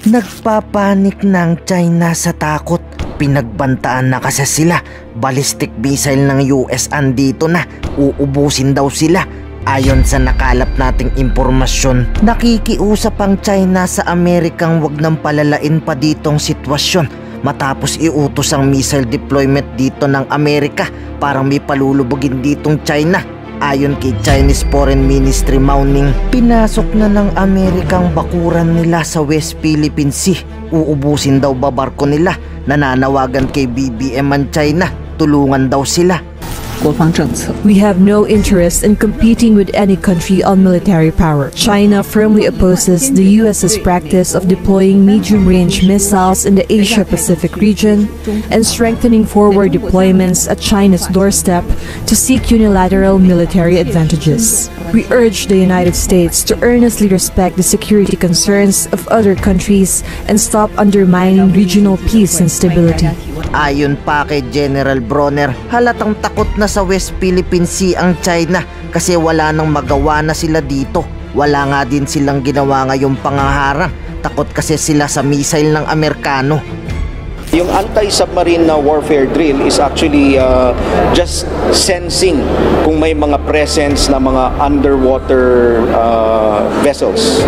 Nagpapanik ng China sa takot. Pinagbantaan na kasi sila. Ballistic missile ng US andito na. Uubusin daw sila. Ayon sa nakalap nating impormasyon, nakikiusap ang China sa Amerikang wag nang palalain pa ditong sitwasyon matapos iutos ang missile deployment dito ng Amerika. Parang may palulubugin ditong China. Ayon kay Chinese Foreign Ministry Mao Ning, pinasok na ng Amerikang bakuran nila sa West Philippine Sea. Uubusin daw ba barko nila? Nananawagan kay BBM ang China, tulungan daw sila. We have no interest in competing with any country on military power. China firmly opposes the US's practice of deploying medium-range missiles in the Asia-Pacific region and strengthening forward deployments at China's doorstep to seek unilateral military advantages. We urge the United States to earnestly respect the security concerns of other countries and stop undermining regional peace and stability. Ayon pa kay General Bronner, halatang takot na sa West Philippine Sea ang China kasi wala nang magawa na sila dito. Wala nga din silang ginawa ngayong pangaharang. Takot kasi sila sa missile ng Amerikano. Yung anti-submarine na warfare drill is actually just sensing kung may mga presence na mga underwater vessels.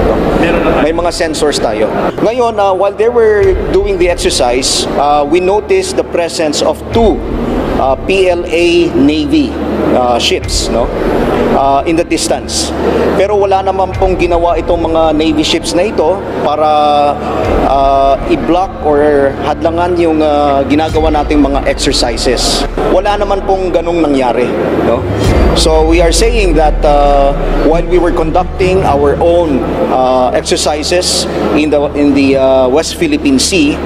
May mga sensors tayo. Ngayon, while they were doing the exercise, we noticed the presence of two PLA Navy ships, no? In the distance. Pero wala naman pong ginawa itong mga Navy ships na ito para i-block or hadlangan yung ginagawa nating mga exercises. Wala naman pong ganong nangyari, no? So we are saying that while we were conducting our own exercises in the West Philippine Sea,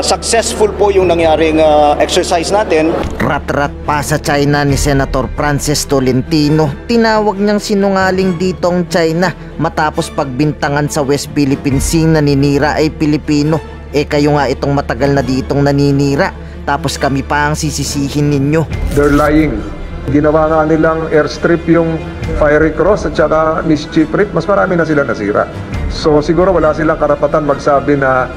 successful po yung nangyaring exercise natin. Rat-rat pa sa China ni Senator Francis Tolentino. Tinawag niyang sinungaling dito ang China matapos pagbintangan sa West Philippine Sea na naninira ay Pilipino. Kayo nga itong matagal na ditong naninira, tapos kami pa ang sisisihin ninyo. They're lying. Ginawa nga nilang airstrip yung Fiery Cross at saka Mischief Reef, mas marami na sila nasira. So siguro wala silang karapatan magsabi na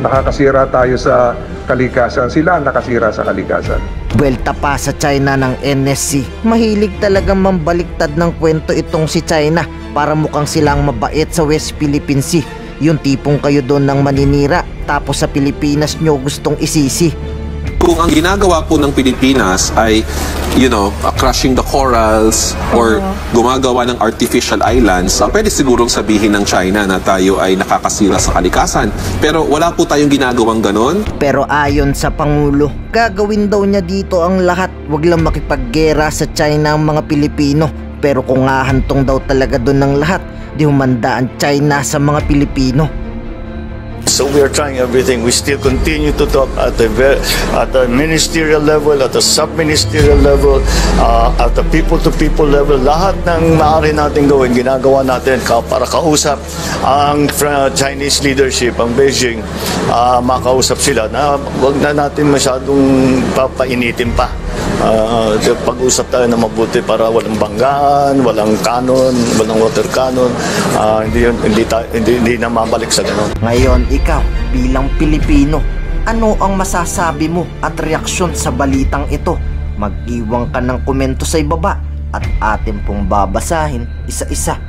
nakakasira tayo sa kalikasan. Sila ang nakasira sa kalikasan. Buwelta pa sa China ng NSC. Mahilig talagang mambaliktad ng kwento itong si China para mukhang silang mabait sa West Philippine Sea. Yung tipong kayo doon ng maninira tapos sa Pilipinas nyo gustong isisi. Kung ang ginagawa po ng Pilipinas ay, crushing the corals or gumagawa ng artificial islands, pwede sigurong sabihin ng China na tayo ay nakakasira sa kalikasan. Pero wala po tayong ginagawang ganon. Pero ayon sa Pangulo, gagawin daw niya dito ang lahat. Wag lang makipaggera sa China ang mga Pilipino. Pero kung hahantong daw talaga doon ng lahat, di humanda ang China sa mga Pilipino. So we are trying everything. We still continue to talk at the ministerial level, at the sub-ministerial level, at the people-to-people level. Lahat ng maaari natin gawin, ginagawa natin para kausap ang Chinese leadership, ang Beijing, makausap sila na wag na natin masyadong papainitin pa. Pag-usap tayo na mabuti para walang banggaan, walang kanon, walang water cannon, hindi na mabalik sa ganon. Ngayon, ikaw bilang Pilipino, ano ang masasabi mo at reaksyon sa balitang ito? Mag-iwan ka ng komento sa ibaba at atin pong babasahin isa-isa.